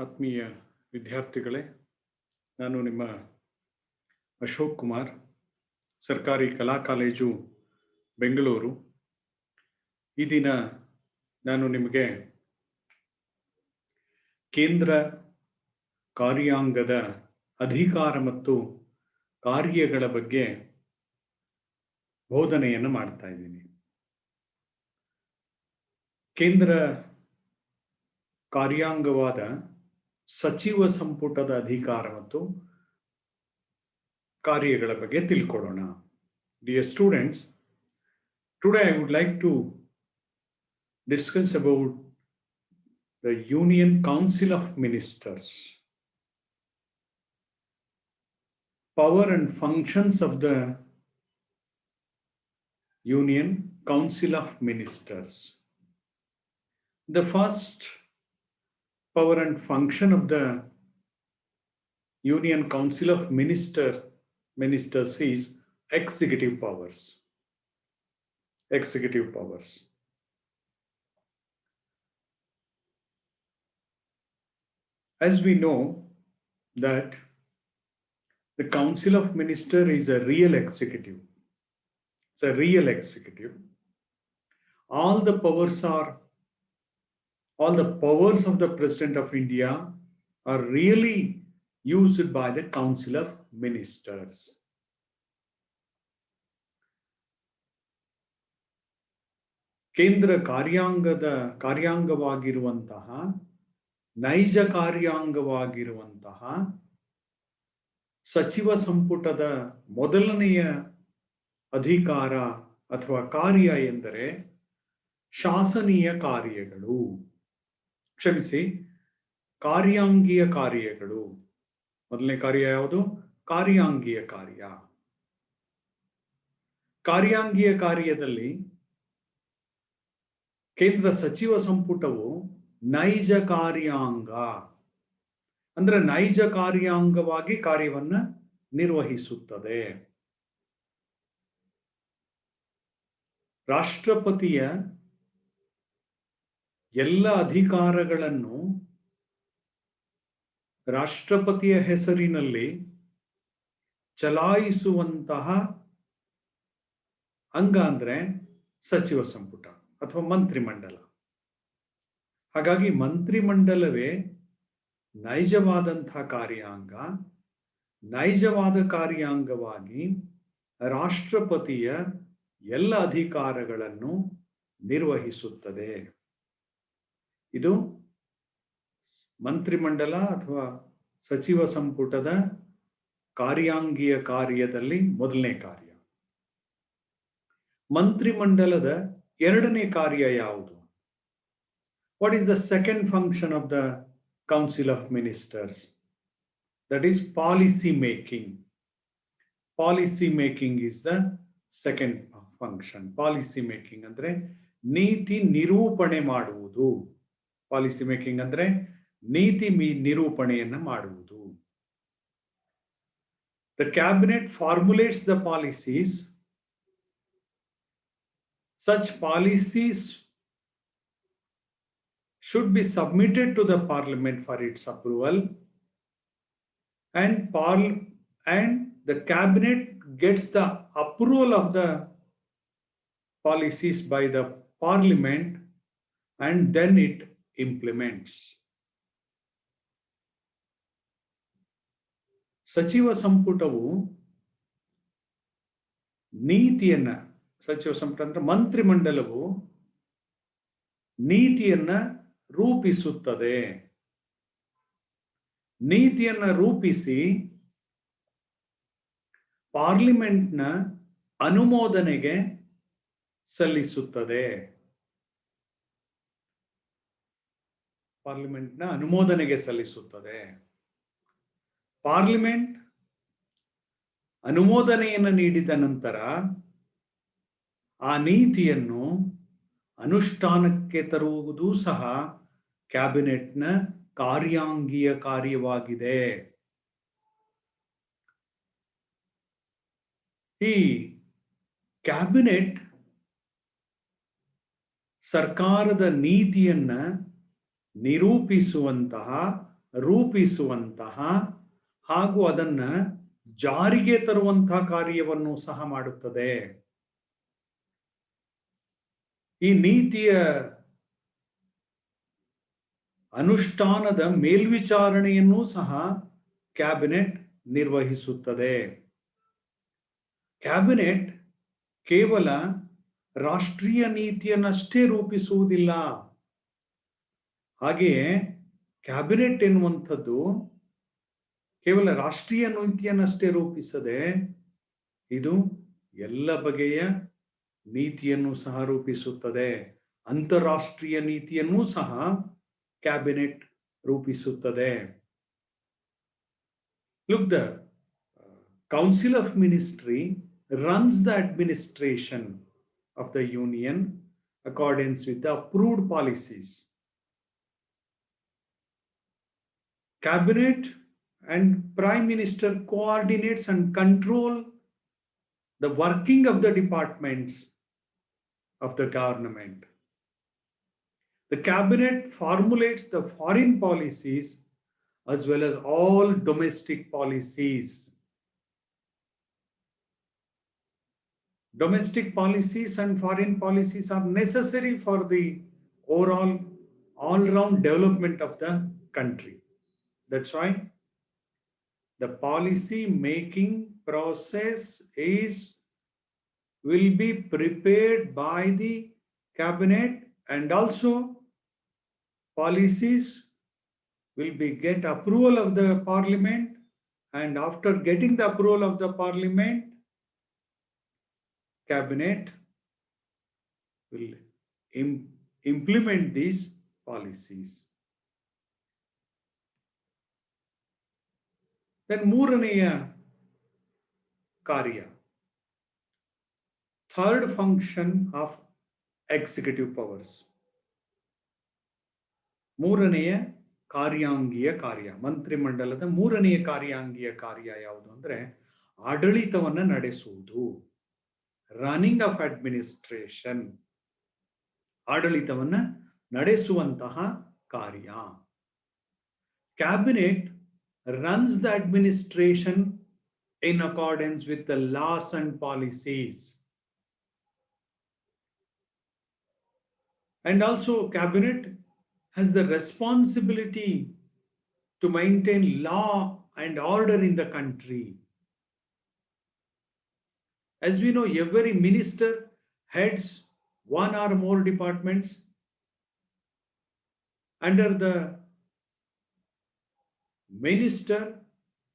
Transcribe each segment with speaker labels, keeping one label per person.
Speaker 1: ಆತ್ಮೀಯ ವಿದ್ಯಾರ್ಥಿಗಳೇ, ನಾನು ನಿಮ್ಮ ಅಶೋಕ್ ಕುಮಾರ್, ಸರ್ಕಾರಿ ಕಲಾ ಕಾಲೇಜು ಬೆಂಗಳೂರು. ಈ ದಿನ ನಾನು ನಿಮಗೆ ಕೇಂದ್ರ ಕಾರ್ಯಾಂಗದ ಅಧಿಕಾರ ಮತ್ತು ಕಾರ್ಯಗಳ ಬಗ್ಗೆ ಬೋಧನೆಯನ್ನು ಮಾಡ್ತಾ ಇದ್ದೀನಿ. ಕೇಂದ್ರ ಕಾರ್ಯಾಂಗವಾದ ಸಚಿವ ಸಂಪುಟದ ಅಧಿಕಾರ ಮತ್ತು ಕಾರ್ಯಗಳ ಬಗ್ಗೆ ತಿಳ್ಕೊಳ್ಳೋಣ. Dear students, today I would like to discuss about the Union Council of Ministers. Power and functions of the Union Council of Ministers. The first power and function of the Union Council of Ministers is executive powers. Executive powers. As we know that the Council of Ministers is a real executive. It's a real executive. All the powers of the President of India are really used by the Council of Ministers. ಕೇಂದ್ರ ಕಾರ್ಯಾಂಗವಾಗಿರುವಂತಹ ನೈಜ ಕಾರ್ಯಾಂಗವಾಗಿರುವಂತಹ ಸಚಿವ ಸಂಪುಟದ ಮೊದಲನೆಯ ಅಧಿಕಾರ ಅಥವಾ ಕಾರ್ಯ ಎಂದರೆ ಶಾಸನೀಯ ಕಾರ್ಯಗಳು. ಕ್ಷಮಿಸಿ, ಕಾರ್ಯಾಂಗೀಯ ಕಾರ್ಯಗಳು. ಮೊದಲನೇ ಕಾರ್ಯ ಯಾವುದು? ಕಾರ್ಯಾಂಗೀಯ ಕಾರ್ಯ. ಕಾರ್ಯಾಂಗೀಯ ಕಾರ್ಯದಲ್ಲಿ ಕೇಂದ್ರ ಸಚಿವ ಸಂಪುಟವು ನೈಜ ಕಾರ್ಯಾಂಗ ಅಂದ್ರೆ ನೈಜ ಕಾರ್ಯಾಂಗವಾಗಿ ಕಾರ್ಯವನ್ನ ನಿರ್ವಹಿಸುತ್ತದೆ. ರಾಷ್ಟ್ರಪತಿಯ ಎಲ್ಲ ಅಧಿಕಾರಗಳನ್ನು ರಾಷ್ಟ್ರಪತಿಯ ಹೆಸರಿನಲ್ಲಿ ಚಲಾಯಿಸುವಂತಹ ಅಂಗ ಅಂದ್ರೆ ಸಚಿವ ಸಂಪುಟ ಅಥವಾ ಮಂತ್ರಿಮಂಡಲ. ಹಾಗಾಗಿ ಮಂತ್ರಿಮಂಡಲವೇ ನೈಜವಾದಂತಹ ಕಾರ್ಯಾಂಗ. ನೈಜವಾದ ಕಾರ್ಯಾಂಗವಾಗಿ ರಾಷ್ಟ್ರಪತಿಯ ಎಲ್ಲ ಅಧಿಕಾರಗಳನ್ನು ನಿರ್ವಹಿಸುತ್ತದೆ. ಇದು ಮಂತ್ರಿಮಂಡಲ ಅಥವಾ ಸಚಿವ ಸಂಪುಟದ ಕಾರ್ಯಾಂಗೀಯ ಕಾರ್ಯದಲ್ಲಿ ಮೊದಲನೇ ಕಾರ್ಯ. ಮಂತ್ರಿಮಂಡಲದ ಎರಡನೇ ಕಾರ್ಯ ಯಾವುದು? What is the second function of the Council of Ministers? That is policy making. Policy making is the second function. Policy making ಅಂದ್ರೆ ನೀತಿ ನಿರೂಪಣೆ ಮಾಡುವುದು. ಪಾಲಿಸಿ ಮೇಕಿಂಗ್ ಅಂದ್ರೆ ನೀತಿ ನಿರೂಪಣೆಯನ್ನ ಮಾಡುವುದು. The cabinet formulates the policies. Such policies should be submitted to the parliament for its approval, and the cabinet gets the approval of the policies by the parliament, and then it implements. ಸಚಿವ ಸಂಪುಟವು ನೀತಿಯನ್ನ, ಸಚಿವ ಸಂಪುಟ ಅಂದ್ರೆ ಮಂತ್ರಿಮಂಡಲವು ನೀತಿಯನ್ನ ರೂಪಿಸುತ್ತದೆ. ನೀತಿಯನ್ನ ರೂಪಿಸಿ ಪಾರ್ಲಿಮೆಂಟ್ನ ಅನುಮೋದನೆಗೆ ಸಲ್ಲಿಸುತ್ತದೆ. ಪಾರ್ಲಿಮೆಂಟ್ನ ಅನುಮೋದನೆಗೆ ಸಲ್ಲಿಸುತ್ತದೆ. ಪಾರ್ಲಿಮೆಂಟ್ ಅನುಮೋದನೆಯನ್ನು ನೀಡಿದ ನಂತರ ಆ ನೀತಿಯನ್ನು ಅನುಷ್ಠಾನಕ್ಕೆ ತರುವುದು ಸಹ ಕ್ಯಾಬಿನೆಟ್ನ ಕಾರ್ಯಾಂಗೀಯ ಕಾರ್ಯವಾಗಿದೆ. ಈ ಕ್ಯಾಬಿನೆಟ್ ಸರ್ಕಾರದ ನೀತಿಯನ್ನ ನಿರೂಪಿಸುವಂತಹ ರೂಪಿಸುವಂತಹ ಹಾಗೂ ಅದನ್ನ ಜಾರಿಗೆ ತರುವಂತಹ ಕಾರ್ಯವನ್ನು ಸಹ ಮಾಡುತ್ತದೆ. ಈ ನೀತಿಯ ಅನುಷ್ಠಾನದ ಮೇಲ್ವಿಚಾರಣೆಯನ್ನು ಸಹ ಕ್ಯಾಬಿನೆಟ್ ನಿರ್ವಹಿಸುತ್ತದೆ. ಕ್ಯಾಬಿನೆಟ್ ಕೇವಲ ರಾಷ್ಟ್ರೀಯ ನೀತಿಯನ್ನಷ್ಟೇ ರೂಪಿಸುವುದಿಲ್ಲ. ಹಾಗೆಯೇ ಕ್ಯಾಬಿನೆಟ್ ಎನ್ನುವಂಥದ್ದು ಕೇವಲ ರಾಷ್ಟ್ರೀಯ ನೀತಿಯನ್ನಷ್ಟೇ ರೂಪಿಸದೆ ಇದು ಎಲ್ಲ ಬಗೆಯ ನೀತಿಯನ್ನು ಸಹ ರೂಪಿಸುತ್ತದೆ. ಅಂತಾರಾಷ್ಟ್ರೀಯ ನೀತಿಯನ್ನು ಸಹ ಕ್ಯಾಬಿನೆಟ್ ರೂಪಿಸುತ್ತದೆ. Look, the Council of Ministry runs the administration of the Union accordance with the approved policies. Cabinet and Prime Minister coordinates and control the working of the departments of the government. The cabinet formulates the foreign policies as well as all domestic policies. Domestic policies and foreign policies are necessary for the overall all-round development of the country. That's why the policy making process will be prepared by the cabinet, and also policies will get approval of the parliament, and after getting the approval of the parliament, cabinet will implement these policies. Then ಮೂರನೆಯ ಕಾರ್ಯ, third function of executive powers. ಮೂರನೆಯ ಕಾರ್ಯಾಂಗೀಯ ಕಾರ್ಯ, ಮಂತ್ರಿಮಂಡಲದ ಮೂರನೆಯ ಕಾರ್ಯಾಂಗೀಯ ಕಾರ್ಯ ಯಾವುದು ಅಂದ್ರೆ ಆಡಳಿತವನ್ನು ನಡೆಸುವುದು, ರನ್ನಿಂಗ್ ಆಫ್ ಅಡ್ಮಿನಿಸ್ಟ್ರೇಷನ್, ಆಡಳಿತವನ್ನು ನಡೆಸುವಂತಹ ಕಾರ್ಯ. Cabinet runs the administration in accordance with the laws and policies. And also cabinet has the responsibility to maintain law and order in the country. As we know, every minister heads one or more departments. Under the minister,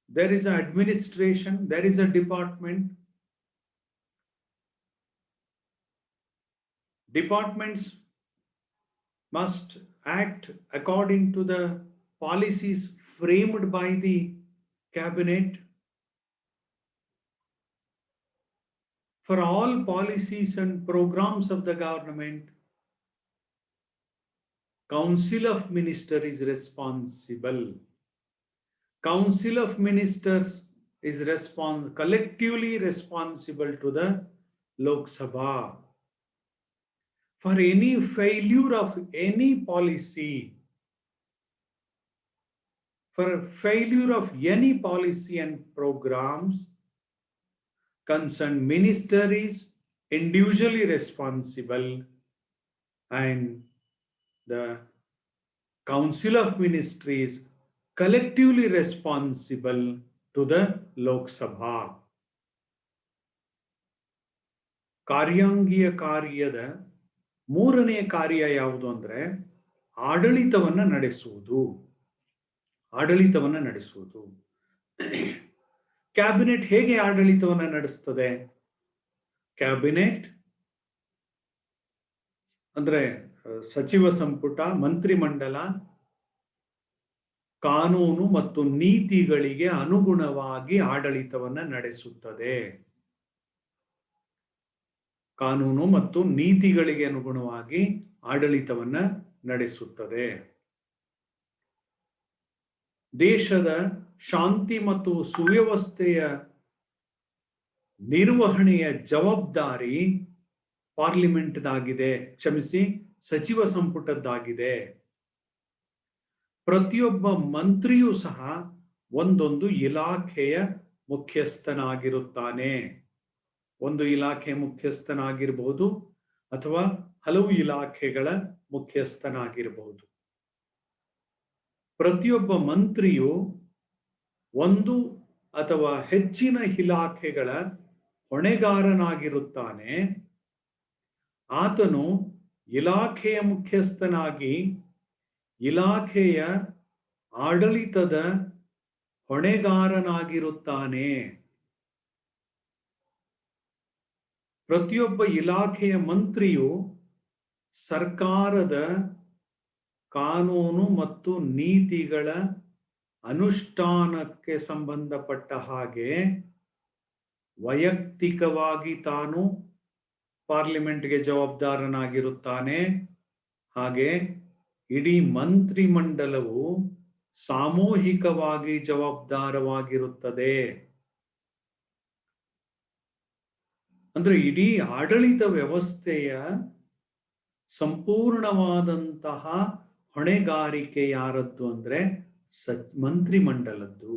Speaker 1: there is an administration, there is a department. Departments must act according to the policies framed by the cabinet. For all policies and programs of the government, Council of Ministers is responsible. Council of Ministers is collectively responsible to the Lok Sabha. For any failure of any policy, for failure of any policy and programs, concerned minister is individually responsible, and the Council of Ministries is collectively responsible to the Lok Sabha. ಕಾರ್ಯಾಂಗೀಯ ಕಾರ್ಯದ ಮೂರನೆಯ ಕಾರ್ಯ ಯಾವುದು ಅಂದ್ರೆ ಆಡಳಿತವನ್ನು ನಡೆಸುವುದು. ಆಡಳಿತವನ್ನು ನಡೆಸುವುದು. Cabinet ಹೇಗೆ ಆಡಳಿತವನ್ನು ನಡೆಸ್ತದೆ? ಕ್ಯಾಬಿನೆಟ್ ಅಂದ್ರೆ ಸಚಿವ ಸಂಪುಟ, ಮಂತ್ರಿಮಂಡಲ ಕಾನೂನು ಮತ್ತು ನೀತಿಗಳಿಗೆ ಅನುಗುಣವಾಗಿ ಆಡಳಿತವನ್ನು ನಡೆಸುತ್ತದೆ. ಕಾನೂನು ಮತ್ತು ನೀತಿಗಳಿಗೆ ಅನುಗುಣವಾಗಿ ಆಡಳಿತವನ್ನು ನಡೆಸುತ್ತದೆ. ದೇಶದ ಶಾಂತಿ ಮತ್ತು ಸುವ್ಯವಸ್ಥೆಯ ನಿರ್ವಹಣೆಯ ಜವಾಬ್ದಾರಿ ಪಾರ್ಲಿಮೆಂಟ್ದಾಗಿದೆ, ಕ್ಷಮಿಸಿ, ಸಚಿವ ಸಂಪುಟದ್ದಾಗಿದೆ. ಪ್ರತಿಯೊಬ್ಬ ಮಂತ್ರಿಯೂ ಸಹ ಒಂದೊಂದು ಇಲಾಖೆಯ ಮುಖ್ಯಸ್ಥನಾಗಿರುತ್ತಾನೆ. ಒಂದು ಇಲಾಖೆ ಮುಖ್ಯಸ್ಥನಾಗಿರಬಹುದು ಅಥವಾ ಹಲವು ಇಲಾಖೆಗಳ ಮುಖ್ಯಸ್ಥನಾಗಿರಬಹುದು. ಪ್ರತಿಯೊಬ್ಬ ಮಂತ್ರಿಯು ಒಂದು ಅಥವಾ ಹೆಚ್ಚಿನ ಇಲಾಖೆಗಳ ಹೊಣೆಗಾರನಾಗಿರುತ್ತಾನೆ. ಆತನು ಇಲಾಖೆಯ ಮುಖ್ಯಸ್ಥನಾಗಿ ಇಲಾಖೆಯ ಆಡಳಿತದ ಹೊಣೆಗಾರನಾಗಿರುತ್ತಾನೆ. ಪ್ರತಿಯೊಬ್ಬ ಇಲಾಖೆಯ ಮಂತ್ರಿಯು ಸರ್ಕಾರದ ಕಾನೂನು ಮತ್ತು ನೀತಿಗಳ ಅನುಷ್ಠಾನಕ್ಕೆ ಸಂಬಂಧಪಟ್ಟ ಹಾಗೆ ವೈಯಕ್ತಿಕವಾಗಿ ತಾನು ಪಾರ್ಲಿಮೆಂಟ್ಗೆ ಜವಾಬ್ದಾರನಾಗಿರುತ್ತಾನೆ. ಹಾಗೆ ಇಡೀ ಮಂತ್ರಿಮಂಡಲವು ಸಾಮೂಹಿಕವಾಗಿ ಜವಾಬ್ದಾರವಾಗಿರುತ್ತದೆ. ಅಂದ್ರೆ ಇಡೀ ಆಡಳಿತ ವ್ಯವಸ್ಥೆಯ ಸಂಪೂರ್ಣವಾದಂತಹ ಹೊಣೆಗಾರಿಕೆ ಯಾರದ್ದು ಅಂದ್ರೆ ಮಂತ್ರಿಮಂಡಲದ್ದು.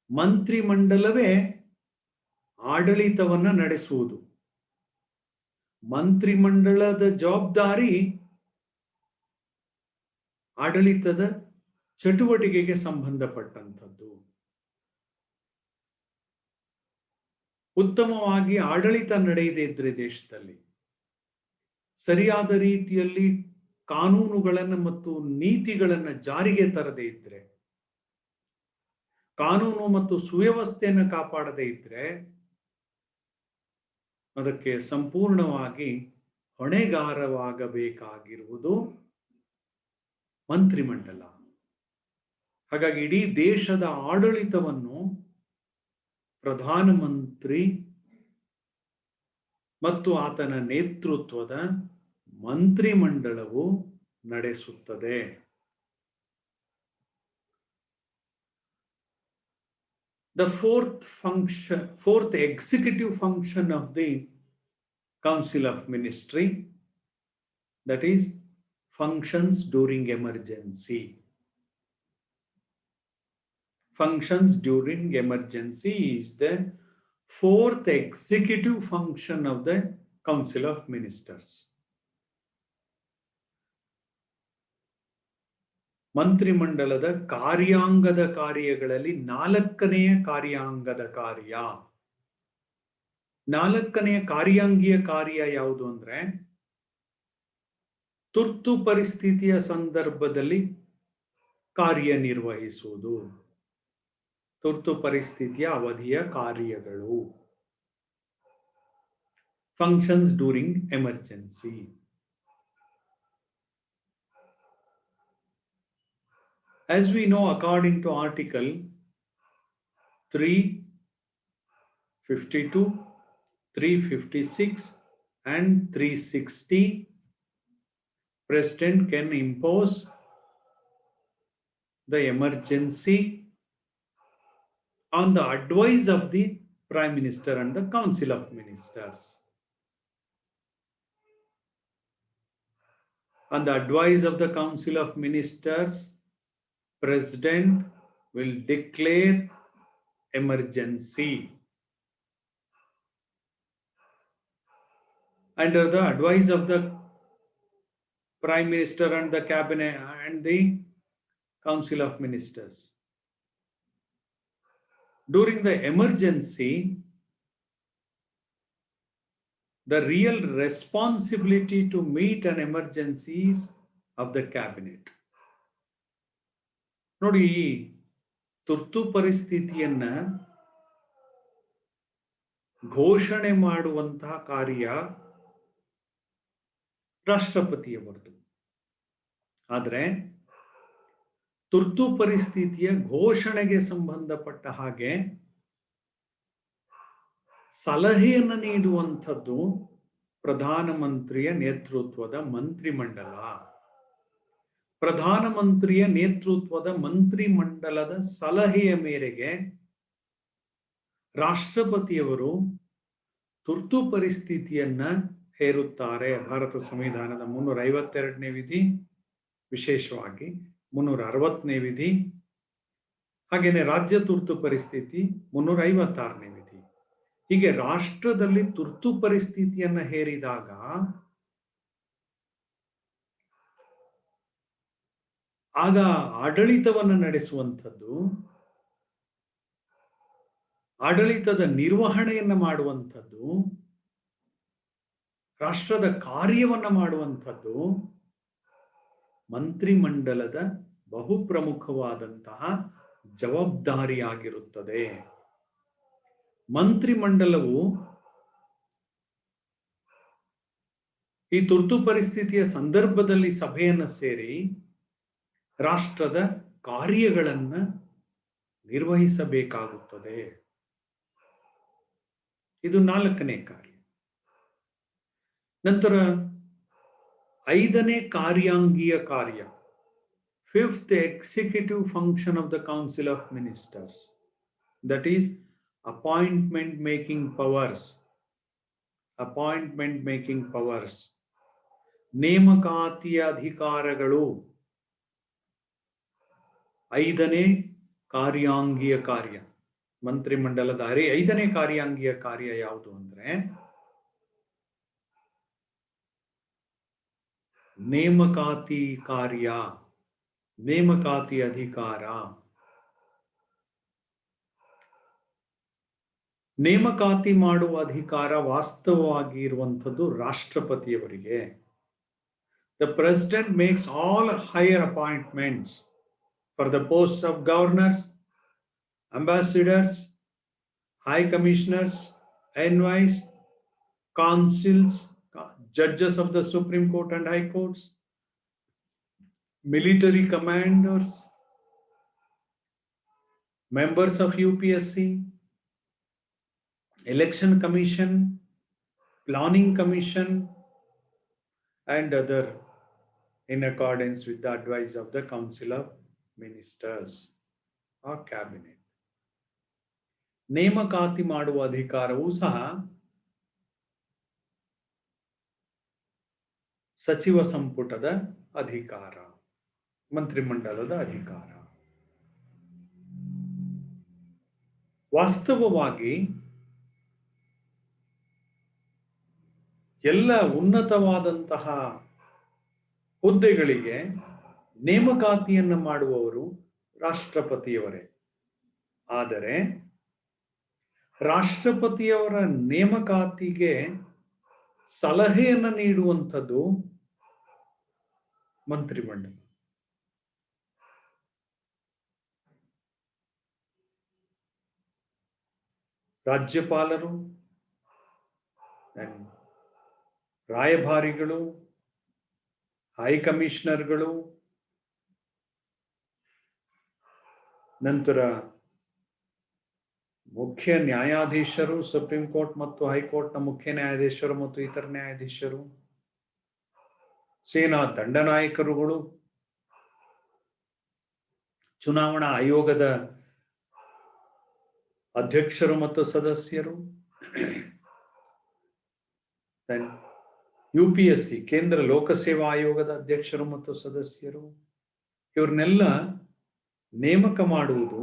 Speaker 1: ಮಂತ್ರಿಮಂಡಲವೇ ಆಡಳಿತವನ್ನ ನಡೆಸುವುದು. ಮಂತ್ರಿಮಂಡಲದ ಜವಾಬ್ದಾರಿ ಆಡಳಿತದ ಚಟುವಟಿಕೆಗೆ ಸಂಬಂಧಪಟ್ಟಂಥದ್ದು. ಉತ್ತಮವಾಗಿ ಆಡಳಿತ ನಡೆಯದೇ ಇದ್ರೆ ದೇಶದಲ್ಲಿ, ಸರಿಯಾದ ರೀತಿಯಲ್ಲಿ ಕಾನೂನುಗಳನ್ನು ಮತ್ತು ನೀತಿಗಳನ್ನು ಜಾರಿಗೆ ತರದೇ ಇದ್ರೆ, ಕಾನೂನು ಮತ್ತು ಸುವ್ಯವಸ್ಥೆಯನ್ನು ಕಾಪಾಡದೇ ಇದ್ರೆ, ಅದಕ್ಕೆ ಸಂಪೂರ್ಣವಾಗಿ ಹೊಣೆಗಾರವಾಗಬೇಕಾಗಿರುವುದು ಮಂತ್ರಿಮಂಡಲ. ಹಾಗಾಗಿ ಇಡೀ ದೇಶದ ಆಡಳಿತವನ್ನು ಪ್ರಧಾನಮಂತ್ರಿ ಮತ್ತು ಆತನ ನೇತೃತ್ವದ ಮಂತ್ರಿಮಂಡಲವು ನಡೆಸುತ್ತದೆ. The fourth executive function of the Council of Ministry, that is functions during emergency. Functions during emergency is the fourth executive function of the Council of Ministers. ಮಂತ್ರಿಮಂಡಲದ ಕಾರ್ಯಾಂಗದ ಕಾರ್ಯಗಳಲ್ಲಿ ನಾಲ್ಕನೆಯ ಕಾರ್ಯಾಂಗದ ಕಾರ್ಯ, ನಾಲ್ಕನೆಯ ಕಾರ್ಯಾಂಗೀಯ ಕಾರ್ಯ ಯಾವುದು ಅಂದ್ರೆ ತುರ್ತು ಪರಿಸ್ಥಿತಿಯ ಸಂದರ್ಭದಲ್ಲಿ ಕಾರ್ಯನಿರ್ವಹಿಸುವುದು. ತುರ್ತು ಪರಿಸ್ಥಿತಿಯ ಅವಧಿಯ ಕಾರ್ಯಗಳು, functions during emergency. As we know, according to Article 352, 356 and 360, President can impose the emergency on the advice of the Prime Minister and the Council of Ministers. On the advice of the Council of Ministers, President will declare emergency. Under the advice of the Prime Minister and the Cabinet and the Council of Ministers. During the emergency, the real responsibility to meet an emergency is of the Cabinet. ನೋಡಿ, ತುರ್ತು ಪರಿಸ್ಥಿತಿಯನ್ನ ಘೋಷಣೆ ಮಾಡುವಂತಹ ಕಾರ್ಯ ರಾಷ್ಟ್ರಪತಿಯವರದು. ಆದರೆ ತುರ್ತು ಪರಿಸ್ಥಿತಿಯ ಘೋಷಣೆಗೆ ಸಂಬಂಧಪಟ್ಟ ಹಾಗೆ ಸಲಹೆಯನ್ನು ನೀಡುವಂಥದ್ದು ಪ್ರಧಾನಮಂತ್ರಿಯ ನೇತೃತ್ವದ ಮಂತ್ರಿಮಂಡಲ. ಪ್ರಧಾನಮಂತ್ರಿಯ ನೇತೃತ್ವದ ಮಂತ್ರಿಮಂಡಲದ ಸಲಹೆಯ ಮೇರೆಗೆ ರಾಷ್ಟ್ರಪತಿಯವರು ತುರ್ತು ಪರಿಸ್ಥಿತಿಯನ್ನ ಹೇರುತ್ತಾರೆ. ಭಾರತ ಸಂವಿಧಾನದ 352ನೇ ವಿಧಿ, ವಿಶೇಷವಾಗಿ 360ನೇ ವಿಧಿ. ಹಾಗೇನೆ ರಾಜ್ಯ ತುರ್ತು ಪರಿಸ್ಥಿತಿ 356ನೇ ವಿಧಿ. ಹೀಗೆ ರಾಷ್ಟ್ರದಲ್ಲಿ ತುರ್ತು ಪರಿಸ್ಥಿತಿಯನ್ನ ಹೇರಿದಾಗ ಆಗ ಆಡಳಿತವನ್ನು ನಡೆಸುವಂಥದ್ದು, ಆಡಳಿತದ ನಿರ್ವಹಣೆಯನ್ನ ಮಾಡುವಂಥದ್ದು, ರಾಷ್ಟ್ರದ ಕಾರ್ಯವನ್ನ ಮಾಡುವಂಥದ್ದು ಮಂತ್ರಿಮಂಡಲದ ಬಹುಪ್ರಮುಖವಾದಂತಹ ಜವಾಬ್ದಾರಿಯಾಗಿರುತ್ತದೆ. ಮಂತ್ರಿಮಂಡಲವು ಈ ತುರ್ತು ಪರಿಸ್ಥಿತಿಯ ಸಂದರ್ಭದಲ್ಲಿ ಸಭೆಯನ್ನು ಸೇರಿ ರಾಷ್ಟ್ರದ ಕಾರ್ಯಗಳನ್ನು ನಿರ್ವಹಿಸಬೇಕಾಗುತ್ತದೆ. ಇದು 4ನೇ ಕಾರ್ಯ. ನಂತರ 5ನೇ ಕಾರ್ಯಾಂಗೀಯ ಕಾರ್ಯ, 5th executive function of the Council of Ministers, that is appointment making powers. ನೇಮಕಾತಿಯ ಅಧಿಕಾರಗಳು 5ನೇ ಕಾರ್ಯಾಂಗೀಯ ಕಾರ್ಯ. ಮಂತ್ರಿಮಂಡಲದ 5ನೇ ಕಾರ್ಯಾಂಗೀಯ ಕಾರ್ಯ ಯಾವುದು ಅಂದ್ರೆ ನೇಮಕಾತಿ ಕಾರ್ಯ, ನೇಮಕಾತಿ ಅಧಿಕಾರ. ನೇಮಕಾತಿ ಮಾಡುವ ಅಧಿಕಾರ ವಾಸ್ತವವಾಗಿ ಇರುವಂಥದ್ದು ರಾಷ್ಟ್ರಪತಿಯವರಿಗೆ. The president makes all higher appointments for the posts of governors, ambassadors, high commissioners, envoys, consuls, judges of the Supreme Court and High Courts, military commanders, members of UPSC, Election Commission, Planning Commission, and other in accordance with the advice of the Council of Ministers or Cabinet. ನೇಮಕಾತಿ ಮಾಡುವ ಅಧಿಕಾರವೂ ಸಹ ಸಚಿವ ಸಂಪುಟದ ಅಧಿಕಾರ, ಮಂತ್ರಿಮಂಡಲದ ಅಧಿಕಾರ. ವಾಸ್ತವವಾಗಿ ಎಲ್ಲ ಉನ್ನತವಾದಂತಹ ಹುದ್ದೆಗಳಿಗೆ ನೇಮಕಾತಿಯನ್ನು ಮಾಡುವವರು ರಾಷ್ಟ್ರಪತಿಯವರೇ. ಆದರೆ ರಾಷ್ಟ್ರಪತಿಯವರ ನೇಮಕಾತಿಗೆ ಸಲಹೆಯನ್ನು ನೀಡುವಂಥದ್ದು ಮಂತ್ರಿಮಂಡಲ. ರಾಜ್ಯಪಾಲರು, ರಾಯಭಾರಿಗಳು, ಹೈಕಮಿಷನರ್ಗಳು, ನಂತರ ಮುಖ್ಯ ನ್ಯಾಯಾಧೀಶರು, ಸುಪ್ರೀಂ ಕೋರ್ಟ್ ಮತ್ತು ಹೈಕೋರ್ಟ್ನ ಮುಖ್ಯ ನ್ಯಾಯಾಧೀಶರು ಮತ್ತು ಇತರ ನ್ಯಾಯಾಧೀಶರು, ಸೇನಾ ದಂಡನಾಯಕರುಗಳು, ಚುನಾವಣಾ ಆಯೋಗದ ಅಧ್ಯಕ್ಷರು ಮತ್ತು ಸದಸ್ಯರು, UPSC ಕೇಂದ್ರ ಲೋಕಸೇವಾ ಆಯೋಗದ ಅಧ್ಯಕ್ಷರು ಮತ್ತು ಸದಸ್ಯರು, ಇವ್ರನ್ನೆಲ್ಲ ನೇಮಕ ಮಾಡುವುದು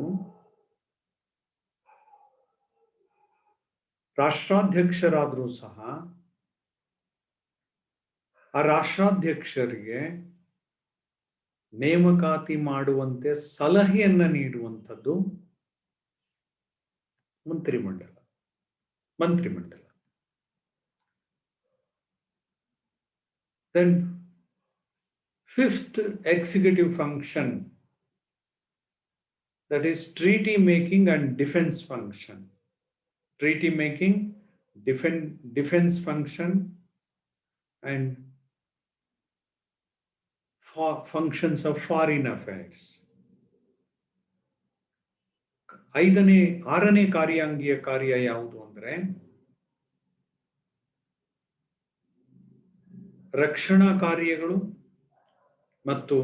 Speaker 1: ರಾಷ್ಟ್ರಾಧ್ಯಕ್ಷರಾದರೂ ಸಹ ಆ ರಾಷ್ಟ್ರಾಧ್ಯಕ್ಷರಿಗೆ ನೇಮಕಾತಿ ಮಾಡುವಂತೆ ಸಲಹೆಯನ್ನ ನೀಡುವಂಥದ್ದು ಮಂತ್ರಿಮಂಡಲ. Then 5th executive function, that is treaty making and defense function. Treaty making, defense function, and functions of foreign affairs. 6ನೇ ಕಾರ್ಯಾಂಗೀಯ ಕಾರ್ಯ ಯಾವುದು ಅಂದ್ರೆ ರಕ್ಷಣಾ ಕಾರ್ಯಗಳು ಮತ್ತು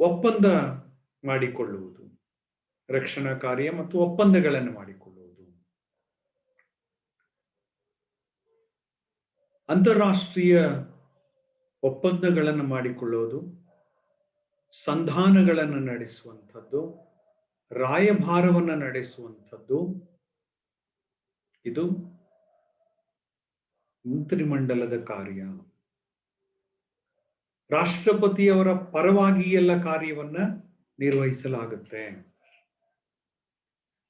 Speaker 1: ಒಪ್ಪಂದ ಮಾಡಿಕೊಳ್ಳುವುದು. ರಕ್ಷಣಾ ಕಾರ್ಯ ಮತ್ತು ಒಪ್ಪಂದಗಳನ್ನು ಮಾಡಿಕೊಳ್ಳುವುದು. ಅಂತಾರಾಷ್ಟ್ರೀಯ ಒಪ್ಪಂದಗಳನ್ನು ಮಾಡಿಕೊಳ್ಳುವುದು ಸಂಧಾನಗಳನ್ನು ನಡೆಸುವಂಥದ್ದು, ರಾಯಭಾರವನ್ನು ನಡೆಸುವಂಥದ್ದು, ಇದು ಮಂತ್ರಿಮಂಡಲದ ಕಾರ್ಯ. ರಾಷ್ಟ್ರಪತಿಯವರ ಪರವಾಗಿ ಎಲ್ಲ ಕಾರ್ಯವನ್ನ ನಿರ್ವಹಿಸಲಾಗುತ್ತೆ.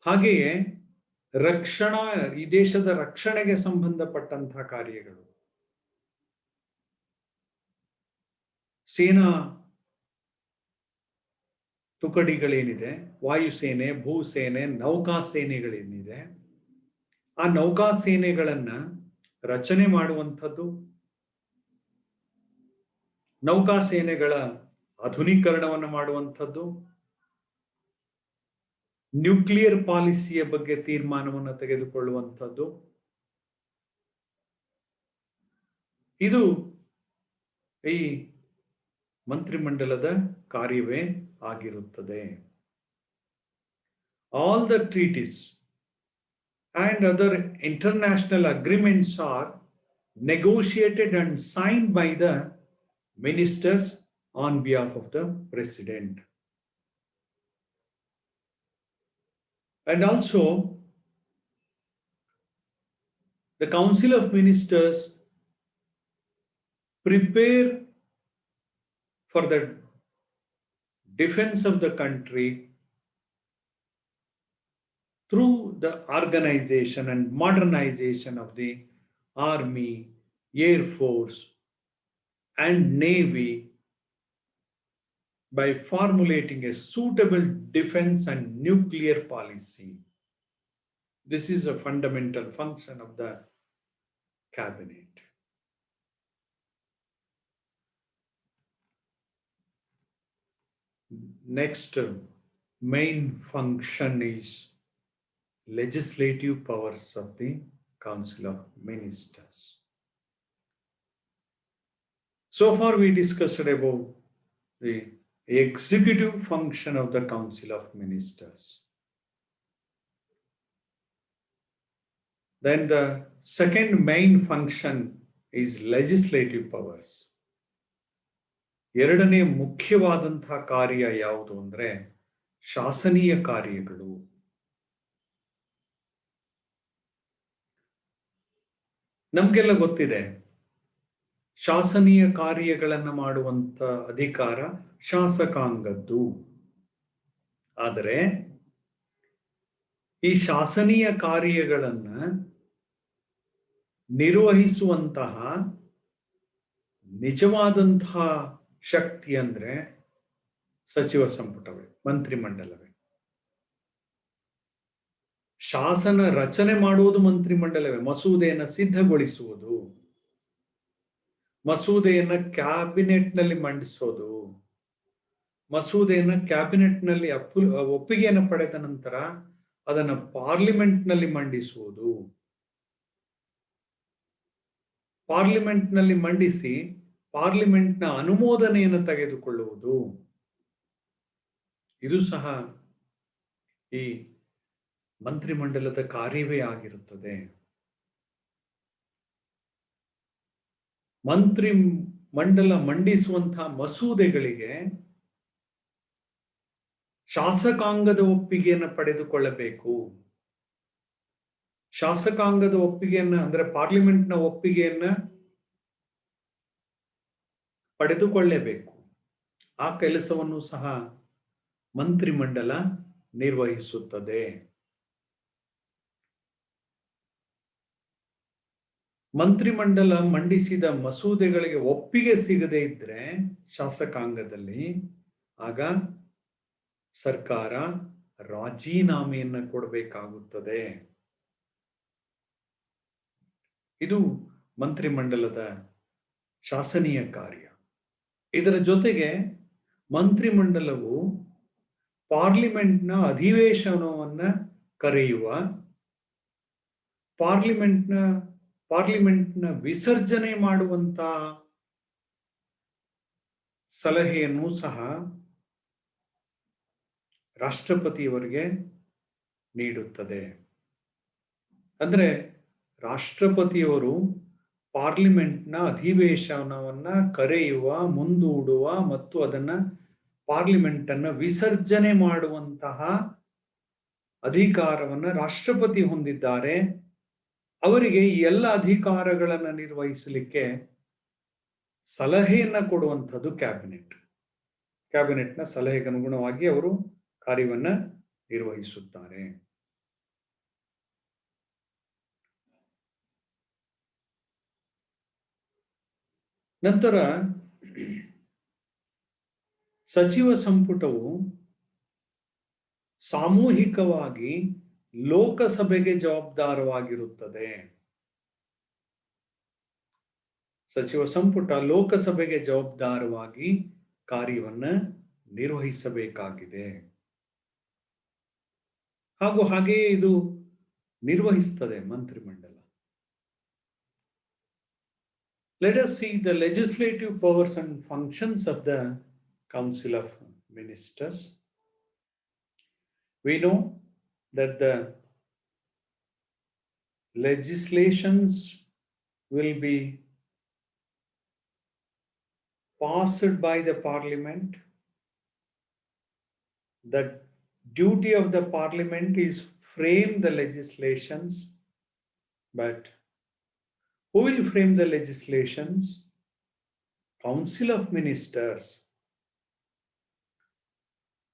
Speaker 1: ಹಾಗೆಯೇ ಈ ದೇಶದ ರಕ್ಷಣೆಗೆ ಸಂಬಂಧಪಟ್ಟಂತಹ ಕಾರ್ಯಗಳು, ಸೇನಾ ತುಕಡಿಗಳೇನಿದೆ, ವಾಯುಸೇನೆ, ಭೂಸೇನೆ, ನೌಕಾಸೇನೆಗಳೇನಿದೆ, ಆ ನೌಕಾಸೇನೆಗಳನ್ನ ರಚನೆ ಮಾಡುವಂಥದ್ದು, ನೌಕಾಸೇನೆಗಳ ಆಧುನೀಕರಣವನ್ನು ಮಾಡುವಂಥದ್ದು, ನ್ಯೂಕ್ಲಿಯರ್ ಪಾಲಿಸಿಯ ಬಗ್ಗೆ ತೀರ್ಮಾನವನ್ನು ತೆಗೆದುಕೊಳ್ಳುವಂಥದ್ದು, ಇದು ಈ ಮಂತ್ರಿಮಂಡಲದ ಕಾರ್ಯವೇ ಆಗಿರುತ್ತದೆ. All the treaties and other international agreements are negotiated and signed by the ministers on behalf of the president. And also, the Council of Ministers prepare for the defense of the country through the organization and modernization of the Army, Air Force, and Navy by formulating a suitable defense and nuclear policy. This is a fundamental function of the cabinet. Next main function is legislative powers of the Council of Ministers. So far we discussed about the executive function of the Council of Ministers. Then the second main function is legislative powers. ಎರಡನೇ ಮುಖ್ಯವಾದಂತಹ ಕಾರ್ಯ ಯಾವುದು ಅಂದ್ರೆ ಶಾಸನೀಯ ಕಾರ್ಯಗಳು. ನಮ್ಗೆಲ್ಲ ಗೊತ್ತಿದೆ, ಶಾಸನೀಯ ಕಾರ್ಯಗಳನ್ನು ಮಾಡುವಂತ ಅಧಿಕಾರ ಶಾಸಕಾಂಗದ್ದು. ಆದರೆ ಈ ಶಾಸನೀಯ ಕಾರ್ಯಗಳನ್ನ ನಿರ್ವಹಿಸುವಂತಹ ನಿಜವಾದಂತಹ ಶಕ್ತಿ ಅಂದ್ರೆ ಸಚಿವ ಸಂಪುಟವೇ, ಮಂತ್ರಿಮಂಡಲವೇ. ಶಾಸನ ರಚನೆ ಮಾಡುವುದು ಮಂತ್ರಿಮಂಡಲವೇ. ಮಸೂದೆಯನ್ನು ಸಿದ್ಧಗೊಳಿಸುವುದು, ಮಸೂದೆಯನ್ನು ಕ್ಯಾಬಿನೆಟ್ನಲ್ಲಿ ಮಂಡಿಸೋದು, ಮಸೂದೆಯನ್ನು ಕ್ಯಾಬಿನೆಟ್ನಲ್ಲಿ ಒಪ್ಪಿಗೆಯನ್ನು ಪಡೆದ ನಂತರ ಅದನ್ನು ಪಾರ್ಲಿಮೆಂಟ್ನಲ್ಲಿ ಮಂಡಿಸುವುದು, ಪಾರ್ಲಿಮೆಂಟ್ನಲ್ಲಿ ಮಂಡಿಸಿ ಪಾರ್ಲಿಮೆಂಟ್ನ ಅನುಮೋದನೆಯನ್ನು ತೆಗೆದುಕೊಳ್ಳುವುದು, ಇದು ಸಹ ಈ ಮಂತ್ರಿಮಂಡಲದ ಕಾರ್ಯವೇ ಆಗಿರುತ್ತದೆ. ಮಂತ್ರಿ ಮಂಡಲ ಮಂಡಿಸುವಂತಹ ಮಸೂದೆಗಳಿಗೆ ಶಾಸಕಾಂಗದ ಒಪ್ಪಿಗೆಯನ್ನು ಪಡೆದುಕೊಳ್ಳಬೇಕು. ಶಾಸಕಾಂಗದ ಒಪ್ಪಿಗೆಯನ್ನ ಅಂದ್ರೆ ಪಾರ್ಲಿಮೆಂಟ್ನ ಒಪ್ಪಿಗೆಯನ್ನ ಪಡೆದುಕೊಳ್ಳಬೇಕು. ಆ ಕೆಲಸವನ್ನು ಸಹ ಮಂತ್ರಿಮಂಡಲ ನಿರ್ವಹಿಸುತ್ತದೆ. ಮಂತ್ರಿಮಂಡಲ ಮಂಡಿಸಿದ ಮಸೂದೆಗಳಿಗೆ ಒಪ್ಪಿಗೆ ಸಿಗದೇ ಇದ್ರೆ ಶಾಸಕಾಂಗದಲ್ಲಿ, ಆಗ ಸರ್ಕಾರ ರಾಜೀನಾಮೆಯನ್ನು ಕೊಡಬೇಕಾಗುತ್ತದೆ. ಇದು ಮಂತ್ರಿಮಂಡಲದ ಶಾಸನೀಯ ಕಾರ್ಯ. ಇದರ ಜೊತೆಗೆ ಮಂತ್ರಿಮಂಡಲವು ಪಾರ್ಲಿಮೆಂಟ್ನ ಅಧಿವೇಶನವನ್ನ ಕರೆಯುವ, ಪಾರ್ಲಿಮೆಂಟ್ನ ವಿಸರ್ಜನೆ ಮಾಡುವಂತ ಸಲಹೆಯನ್ನು ಸಹ ರಾಷ್ಟ್ರಪತಿಯವರಿಗೆ ನೀಡುತ್ತದೆ. ಅಂದ್ರೆ ರಾಷ್ಟ್ರಪತಿಯವರು ಪಾರ್ಲಿಮೆಂಟ್ನ ಅಧಿವೇಶನವನ್ನ ಕರೆಯುವ, ಮುಂದೂಡುವ ಮತ್ತು ಅದನ್ನ ಪಾರ್ಲಿಮೆಂಟ್ ಅನ್ನು ವಿಸರ್ಜನೆ ಮಾಡುವಂತಹ ಅಧಿಕಾರವನ್ನು ರಾಷ್ಟ್ರಪತಿ ಹೊಂದಿದ್ದಾರೆ. ಅವರಿಗೆ ಈ ಎಲ್ಲ ಅಧಿಕಾರಗಳನ್ನು ನಿರ್ವಹಿಸಲಿಕ್ಕೆ ಸಲಹೆಯನ್ನ ಕೊಡುವಂಥದ್ದು ಕ್ಯಾಬಿನೆಟ್. ಕ್ಯಾಬಿನೆಟ್ನ ಸಲಹೆಗೆ ಅನುಗುಣವಾಗಿ ಅವರು ಕಾರ್ಯವನ್ನ ನಿರ್ವಹಿಸುತ್ತಾರೆ. ನಂತರ ಸಚಿವ ಸಂಪುಟವು ಸಾಮೂಹಿಕವಾಗಿ ಲೋಕಸಭೆಗೆ ಜವಾಬ್ದಾರವಾಗಿರುತ್ತದೆ. ಸಚಿವ ಸಂಪುಟ ಲೋಕಸಭೆಗೆ ಜವಾಬ್ದಾರವಾಗಿ ಕಾರ್ಯವನ್ನ ನಿರ್ವಹಿಸಬೇಕಾಗಿದೆ ಹಾಗೂ ಹಾಗೆಯೇ ಇದು ನಿರ್ವಹಿಸುತ್ತದೆ ಮಂತ್ರಿಮಂಡಲ. Let us see the legislative powers and functions of the Council of Ministers. We know that the legislations will be passed by the Parliament. The duty of the Parliament is frame the legislations, but who will frame the legislations? Council of Ministers.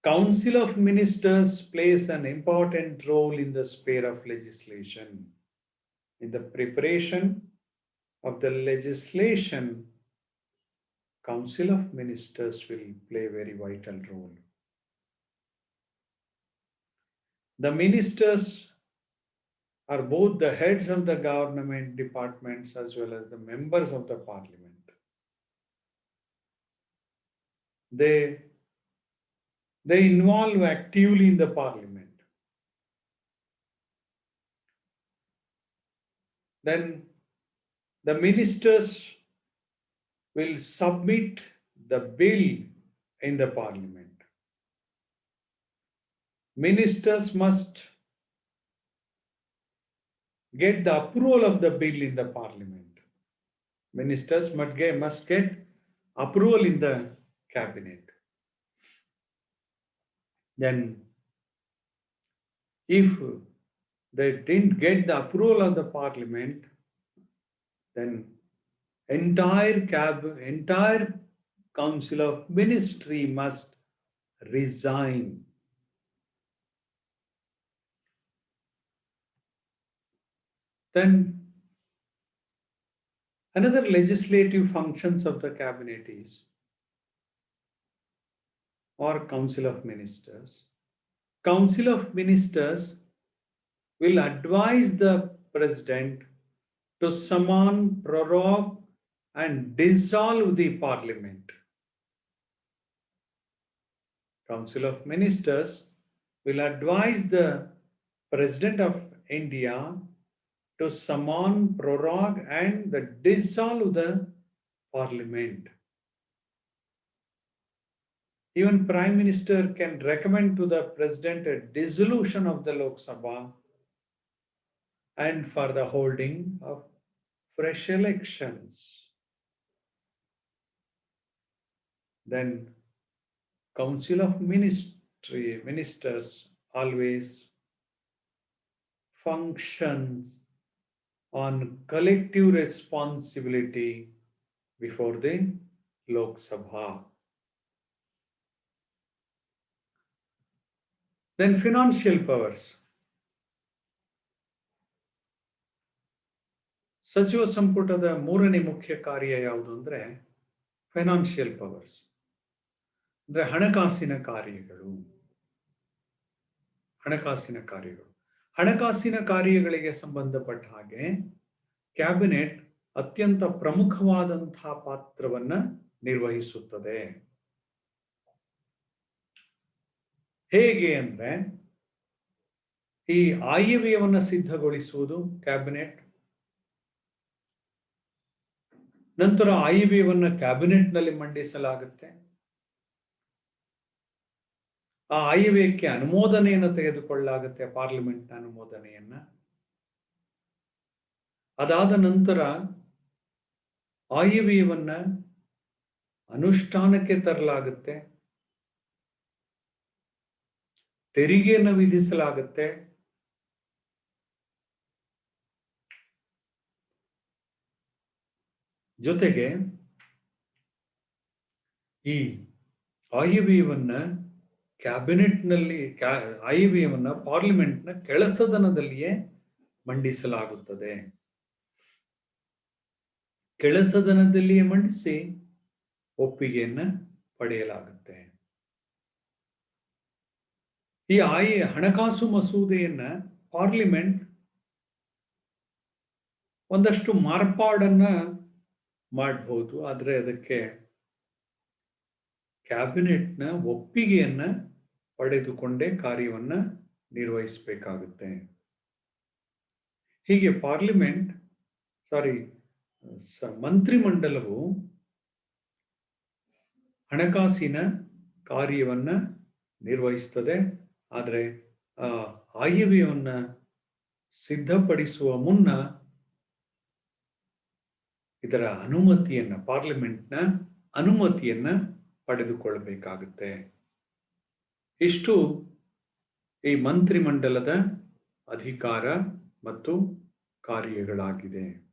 Speaker 1: Council of Ministers plays an important role in the sphere of legislation. In the preparation of the legislation, Council of Ministers will play a very vital role. The ministers are both the heads of the government departments as well as the members of the parliament. They involve actively in the parliament. Then the ministers will submit the bill in the parliament. Ministers must get the approval of the bill in the parliament. Ministers must get approval in the cabinet. Then, if they didn't get the approval of the parliament, then entire council of ministry must resign. Then another legislative functions of the cabinet is, or council of ministers. Council of ministers will advise the president to summon, prorogue, and dissolve the parliament. Council of Ministers will advise the President of India to summon, prorogue, and dissolve the parliament. Even Prime Minister can recommend to the President a dissolution of the Lok Sabha and for the holding of fresh elections. Then Council of Ministers always functions on collective responsibility before the Lok Sabha. Then financial powers. ಸಚಿವ ಸಂಪುಟದ ಮೂರನೇ ಮುಖ್ಯ ಕಾರ್ಯ ಯಾವುದು ಅಂದ್ರೆ financial powers, ಅಂದ್ರೆ ಹಣಕಾಸಿನ ಕಾರ್ಯಗಳು. ಹಣಕಾಸಿನ ಕಾರ್ಯಗಳಿಗೆ ಸಂಬಂಧಪಟ್ಟ ಹಾಗೆ ಕ್ಯಾಬಿನೆಟ್ ಅತ್ಯಂತ ಪ್ರಮುಖವಾದಂತಹ ಪಾತ್ರವನ್ನ ನಿರ್ವಹಿಸುತ್ತದೆ. ಹೇಗೆ ಅಂದ್ರೆ, ಈ ಆಯವ್ಯಯವನ್ನು ಸಿದ್ಧಗೊಳಿಸುವುದು ಕ್ಯಾಬಿನೆಟ್. ನಂತರ ಆಯವ್ಯಯವನ್ನು ಕ್ಯಾಬಿನೆಟ್ ನಲ್ಲಿ ಮಂಡಿಸಲಾಗುತ್ತೆ. ಆ ಆಯವ್ಯಯಕ್ಕೆ ಅನುಮೋದನೆಯನ್ನು ತೆಗೆದುಕೊಳ್ಳಲಾಗುತ್ತೆ, ಪಾರ್ಲಿಮೆಂಟ್ನ ಅನುಮೋದನೆಯನ್ನ. ಅದಾದ ನಂತರ ಆಯವ್ಯಯವನ್ನ ಅನುಷ್ಠಾನಕ್ಕೆ ತರಲಾಗುತ್ತೆ. ತೆರಿಗೆಯನ್ನು ವಿಧಿಸಲಾಗುತ್ತೆ. ಜೊತೆಗೆ ಈ ಆಯವ್ಯಯವನ್ನ ಕ್ಯಾಬಿನೆಟ್ನಲ್ಲಿ ಆಯವ್ಯಯವನ್ನ ಪಾರ್ಲಿಮೆಂಟ್ನ ಕೆಳಸದನದಲ್ಲಿಯೇ ಮಂಡಿಸಲಾಗುತ್ತದೆ. ಕೆಳಸದನದಲ್ಲಿಯೇ ಮಂಡಿಸಿ ಒಪ್ಪಿಗೆಯನ್ನ ಪಡೆಯಲಾಗುತ್ತೆ. ಈ ಹಣಕಾಸು ಮಸೂದೆಯನ್ನ ಪಾರ್ಲಿಮೆಂಟ್ ಒಂದಷ್ಟು ಮಾರ್ಪಾಡನ್ನ ಮಾಡಬಹುದು, ಆದರೆ ಅದಕ್ಕೆ ಕ್ಯಾಬಿನೆಟ್ನ ಒಪ್ಪಿಗೆಯನ್ನ ಪಡೆದುಕೊಂಡೇ ಕಾರ್ಯವನ್ನ ನಿರ್ವಹಿಸಬೇಕಾಗುತ್ತೆ. ಹೀಗೆ ಮಂತ್ರಿಮಂಡಲವು ಹಣಕಾಸಿನ ಕಾರ್ಯವನ್ನ ನಿರ್ವಹಿಸ್ತದೆ. ಆದರೆ ಆಯವ್ಯಯವನ್ನ ಸಿದ್ಧಪಡಿಸುವ ಮುನ್ನ ಇದರ ಪಾರ್ಲಿಮೆಂಟ್ನ ಅನುಮತಿಯನ್ನ ಪಡೆದುಕೊಳ್ಳಬೇಕಾಗುತ್ತೆ. ಇಷ್ಟು ಈ ಮಂತ್ರಿಮಂಡಲದ ಅಧಿಕಾರ ಮತ್ತು ಕಾರ್ಯಗಳಾಗಿದೆ.